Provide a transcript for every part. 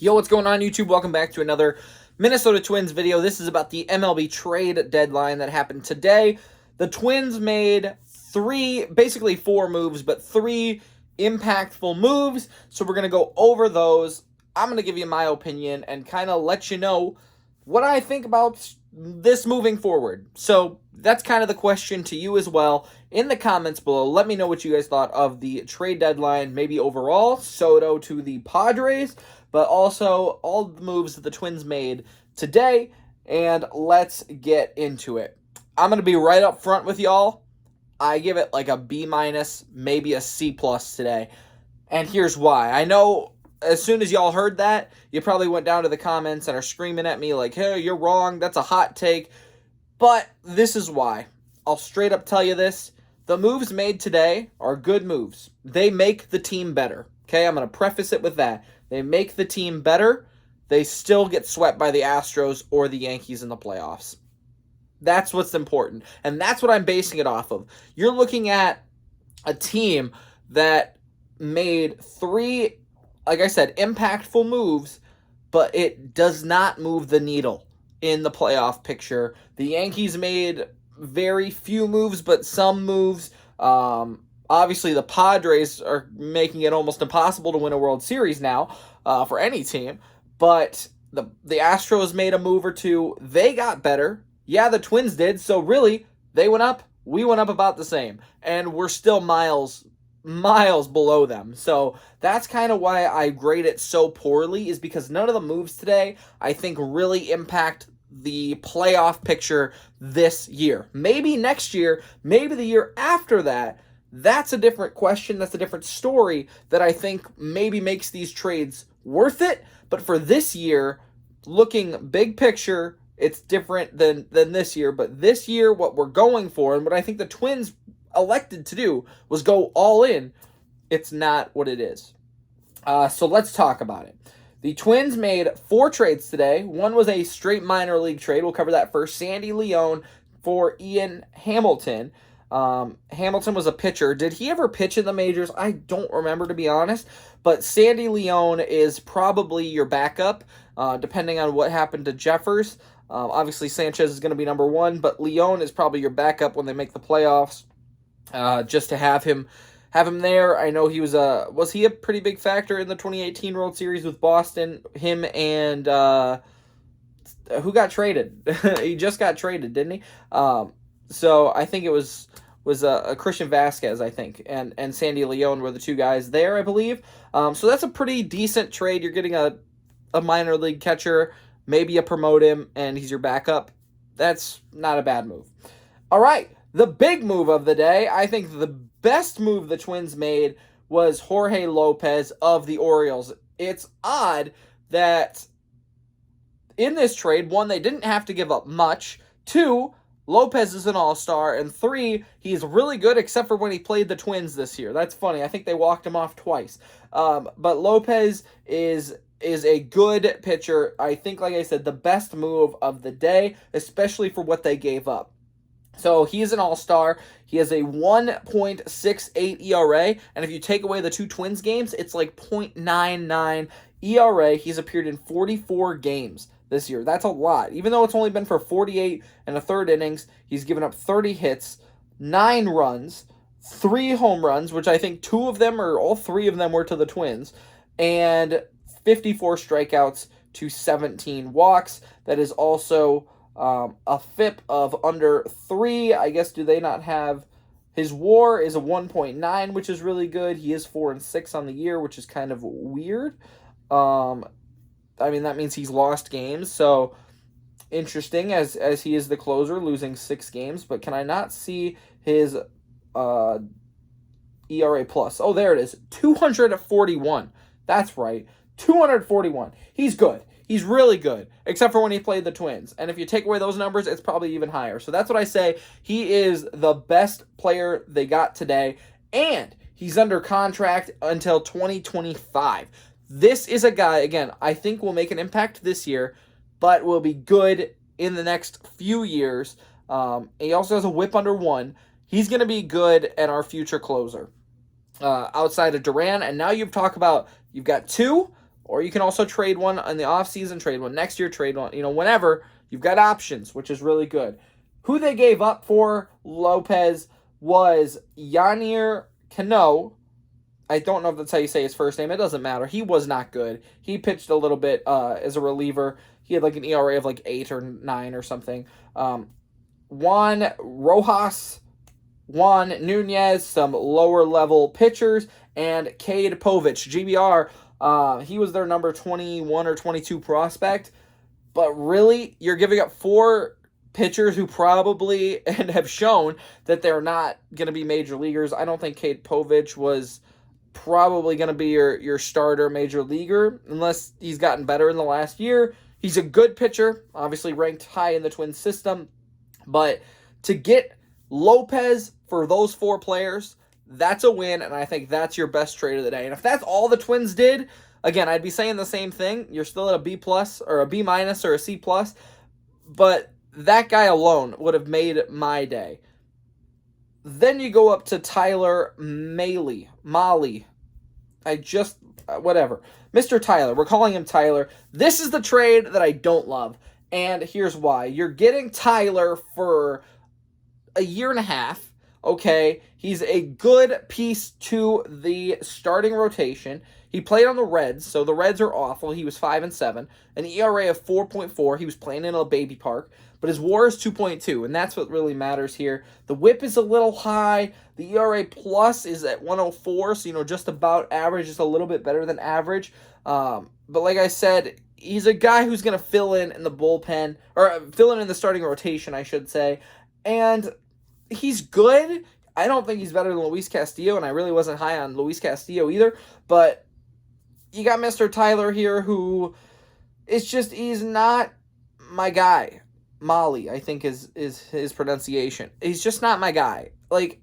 Yo, what's going on, YouTube? Welcome back to another Minnesota Twins video. This is about the MLB Trade Deadline that happened today. The Twins made basically four moves, but three impactful moves. So we're going to go over those. I'm going to give you my opinion and kind of let you know what I think about this moving forward. So that's kind of the question to you as well. In the comments below, let me know what you guys thought of the trade deadline, maybe overall, Soto to the Padres, but also all the moves that the Twins made today, and let's get into it. I'm going to be right up front with y'all. I give it like a B-, maybe a C+ today, and here's why. I know as soon as y'all heard that, you probably went down to the comments and are screaming at me like, hey, you're wrong, that's a hot take, but this is why. I'll straight up tell you this. The moves made today are good moves. They make the team better. Okay, I'm going to preface it with that. They make the team better. They still get swept by the Astros or the Yankees in the playoffs. That's what's important. And that's what I'm basing it off of. You're looking at a team that made three, like I said, impactful moves, but it does not move the needle in the playoff picture. The Yankees made very few moves, but some moves. Obviously, the Padres are making it almost impossible to win a World Series now for any team. But the Astros made a move or two. They got better. Yeah, the Twins did. So really, they went up. We went up about the same. And we're still miles below them. So that's kind of why I grade it so poorly, is because none of the moves today, I think, really impact the playoff picture this year. Maybe next year, maybe the year after that. That's a different question. That's a different story that I think maybe makes these trades worth it. But for this year, looking big picture, it's different than this year. But this year, what we're going for, and what I think the Twins elected to do, was go all in. It's not what it is. So let's talk about it. The Twins made 4 trades today. One was a straight minor league trade. We'll cover that first. Sandy Leone for Ian Hamilton. Hamilton was a pitcher. Did he ever pitch in the majors? I don't remember, to be honest. But Sandy Leone is probably your backup, depending on what happened to Jeffers. Obviously, Sanchez is going to be number 1, but Leone is probably your backup when they make the playoffs. Just to have him there. I know he was he a pretty big factor in the 2018 World Series with Boston? Him and who got traded? He just got traded, didn't he? So I think it was a Christian Vasquez, I think, and Sandy Leone were the two guys there, I believe. So that's a pretty decent trade. You're getting a minor league catcher, maybe you promote him, and he's your backup. That's not a bad move. All right, the big move of the day, I think the best move the Twins made was Jorge Lopez of the Orioles. It's odd that in this trade, 1, they didn't have to give up much. 2, Lopez is an all-star, and 3, he's really good except for when he played the Twins this year. That's funny. I think they walked him off twice. But Lopez is a good pitcher. I think, like I said, the best move of the day, especially for what they gave up. So he's an all-star. He has a 1.68 ERA, and if you take away the 2 Twins games, it's like 0.99 ERA. He's appeared in 44 games this year. That's a lot. Even though it's only been for 48 and a third innings, he's given up 30 hits, 9 runs, 3 home runs, which I think 2 of them or all 3 of them were to the Twins, and 54 strikeouts to 17 walks. That is also a FIP of under 3. I guess, do they not have... His WAR is a 1.9, which is really good. He is 4-6 on the year, which is kind of weird. I mean, that means he's lost games, so interesting as he is the closer, losing 6 games. But can I not see his ERA plus? Oh, there it is, 241. That's right, 241. He's good. He's really good, except for when he played the Twins. And if you take away those numbers, it's probably even higher. So that's what I say. He is the best player they got today, and he's under contract until 2025. This is a guy, again, I think will make an impact this year, but will be good in the next few years. He also has a whip under 1. He's going to be good at our future closer outside of Duran. And now you've got 2. Or you can also trade one in the offseason, trade one next year, trade one, whenever. You've got options, which is really good. Who they gave up for Lopez was Yanier Cano. I don't know if that's how you say his first name. It doesn't matter. He was not good. He pitched a little bit as a reliever. He had like an ERA of like 8 or 9 or something. Juan Rojas, Juan Nunez, some lower level pitchers, and Cade Povich, GBR. He was their number 21 or 22 prospect. But really, you're giving up 4 pitchers who probably and have shown that they're not going to be major leaguers. I don't think Cade Povich was probably going to be your starter major leaguer unless he's gotten better in the last year. He's a good pitcher, obviously ranked high in the Twins system. But to get Lopez for those 4 players, that's a win, and I think that's your best trade of the day. And if that's all the Twins did, again, I'd be saying the same thing. You're still at a B+ or a B- or a C+, but that guy alone would have made my day. Then you go up to Tyler Mahle. Whatever. Mr. Tyler. We're calling him Tyler. This is the trade that I don't love, and here's why. You're getting Tyler for a year and a half, okay? He's a good piece to the starting rotation. He played on the Reds, so the Reds are awful. He was 5-7, an ERA of 4.4. He was playing in a baby park, but his WAR is 2.2, and that's what really matters here. The WHIP is a little high. The ERA plus is at 104, so just about average, just a little bit better than average. But like I said, he's a guy who's going to fill in the bullpen, or fill in the starting rotation, I should say, and he's good. I don't think he's better than Luis Castillo, and I really wasn't high on Luis Castillo either, but you got Mr. Tyler here who he's not my guy. Mahle, I think is his pronunciation. He's just not my guy. Like,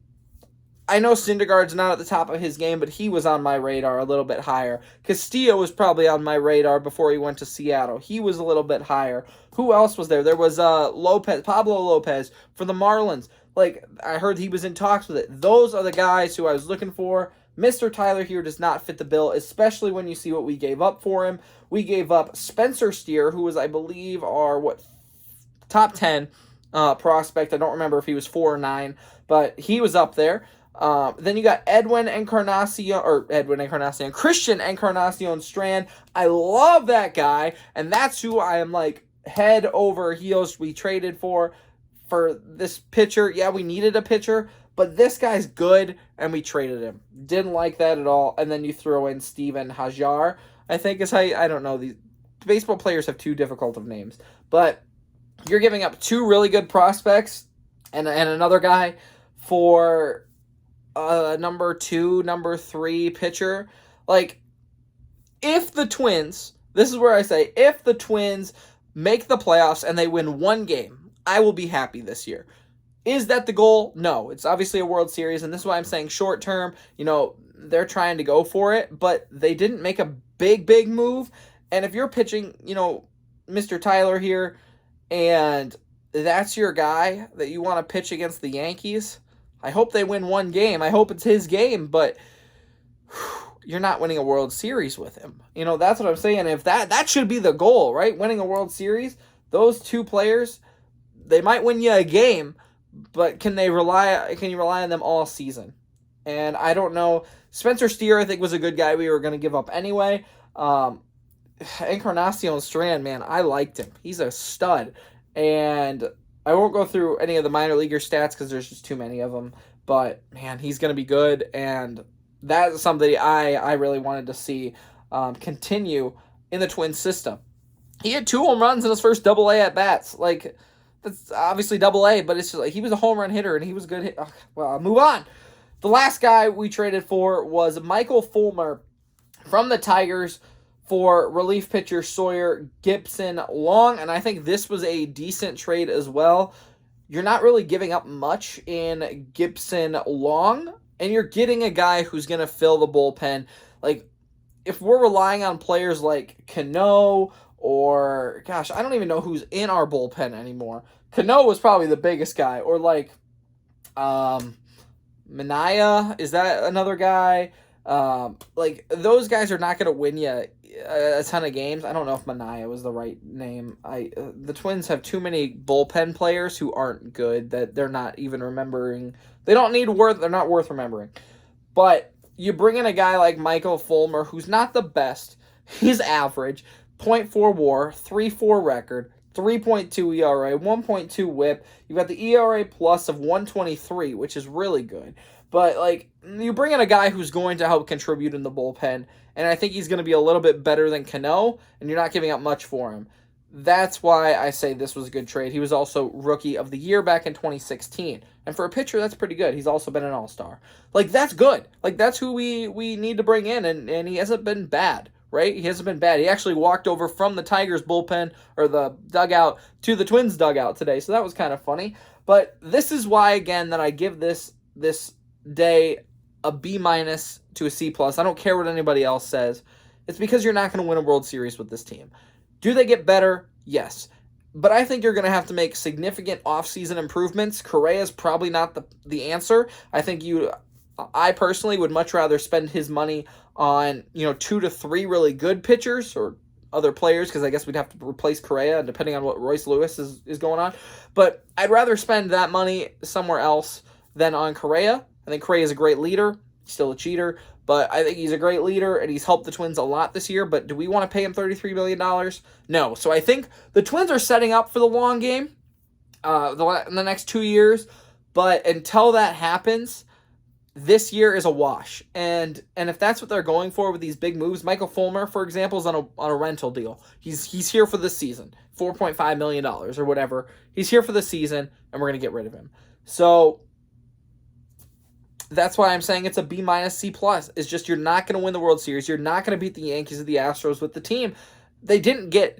I know Syndergaard's not at the top of his game, but he was on my radar a little bit higher. Castillo was probably on my radar before he went to Seattle. He was a little bit higher. Who else was there? There was Pablo Lopez for the Marlins. Like, I heard he was in talks with it. Those are the guys who I was looking for. Mr. Tyler here does not fit the bill, especially when you see what we gave up for him. We gave up Spencer Steer, who was, I believe, our, top 10 prospect. I don't remember if he was 4 or 9, but he was up there. Then you got Christian Encarnacion Strand. I love that guy, and that's who I am like head over heels we traded for this pitcher. Yeah, we needed a pitcher, but this guy's good, and we traded him. Didn't like that at all. And then you throw in Steven Hajar, I think is how I don't know. These baseball players have too difficult of names, but you're giving up 2 really good prospects and another guy for number 2, number 3 pitcher. Like, if the Twins, this is where I say, if the Twins make the playoffs and they win 1 game, I will be happy this year. Is that the goal? No. It's obviously a World Series, and this is why I'm saying short term, they're trying to go for it, but they didn't make a big move. And if you're pitching, Mr. Tyler here, and that's your guy that you want to pitch against the Yankees, I hope they win 1 game. I hope it's his game, but you're not winning a World Series with him. That's what I'm saying. If that should be the goal, right? Winning a World Series, those 2 players, they might win you a game, but can you rely on them all season? And I don't know. Spencer Steer, I think, was a good guy we were going to give up anyway. Encarnacion Strand, man, I liked him. He's a stud. And I won't go through any of the minor leaguer stats because there's just too many of them. But, man, he's going to be good. And that's somebody I really wanted to see continue in the Twins system. He had 2 home runs in his first Double-A at-bats. Like, that's obviously Double-A, but it's just like he was a home run hitter, and he was a good hit. Well, I'll move on. The last guy we traded for was Michael Fulmer from the Tigers for relief pitcher Sawyer Gipson-Long, and I think this was a decent trade as well. You're not really giving up much in Gipson-Long, and you're getting a guy who's going to fill the bullpen. Like, if we're relying on players like Cano or, gosh, I don't even know who's in our bullpen anymore. Cano was probably the biggest guy, or like Minaya, is that another guy? Like, those guys are not going to win you a ton of games. I don't know if Mahle was the right name. The Twins have too many bullpen players who aren't good that they're not even remembering. They're not worth remembering. But you bring in a guy like Michael Fulmer, who's not the best. He's average, .4 WAR, 3.4 record, 3.2 ERA, 1.2 WHIP. You've got the ERA plus of 123, which is really good. But, like, you bring in a guy who's going to help contribute in the bullpen, and I think he's going to be a little bit better than Cano, and you're not giving up much for him. That's why I say this was a good trade. He was also Rookie of the Year back in 2016. And for a pitcher, that's pretty good. He's also been an all-star. Like, that's good. Like, that's who we need to bring in, and he hasn't been bad, right? He hasn't been bad. He actually walked over from the Tigers bullpen, or the dugout, to the Twins dugout today, so that was kind of funny. But this is why, again, that I give this day a B- to a C+. I don't care what anybody else says. It's because you're not going to win a World Series with this team. Do they get better? Yes. But I think you're going to have to make significant offseason improvements. Correa's probably not the answer. I personally would much rather spend his money on, 2 to 3 really good pitchers or other players, because I guess we'd have to replace Correa depending on what Royce Lewis is going on. But I'd rather spend that money somewhere else than on Correa. I think Correa is a great leader. He's still a cheater, but I think he's a great leader, and he's helped the Twins a lot this year. But do we want to pay him $33 million? No. So I think the Twins are setting up for the long game in the next 2 years. But until that happens, this year is a wash. And if that's what they're going for with these big moves, Michael Fulmer, for example, is on a rental deal. He's here for this season, $4.5 million or whatever. He's here for the season, and we're going to get rid of him. So that's why I'm saying it's a B- C+. It's just you're not going to win the World Series. You're not going to beat the Yankees or the Astros with the team. They didn't get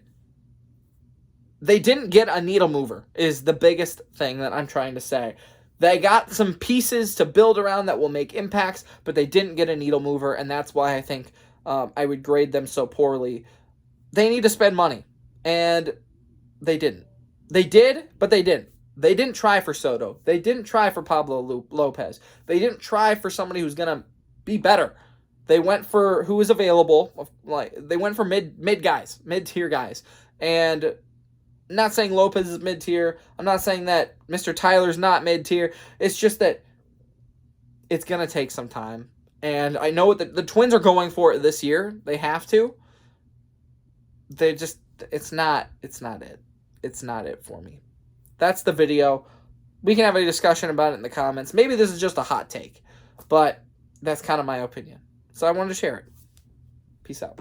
a needle mover is the biggest thing that I'm trying to say. They got some pieces to build around that will make impacts, but they didn't get a needle mover, and that's why I think I would grade them so poorly. They need to spend money, and they didn't. They did, but they didn't. They didn't try for Soto. They didn't try for Pablo Lopez. They didn't try for somebody who's going to be better. They went for who was available. They went for mid-tier guys. And I'm not saying Lopez is mid-tier. I'm not saying that Mr. Tyler's not mid-tier. It's just that it's going to take some time. And I know the Twins are going for it this year. They have to. It's not it. It's not it for me. That's the video. We can have a discussion about it in the comments. Maybe this is just a hot take, but that's kind of my opinion. So I wanted to share it. Peace out.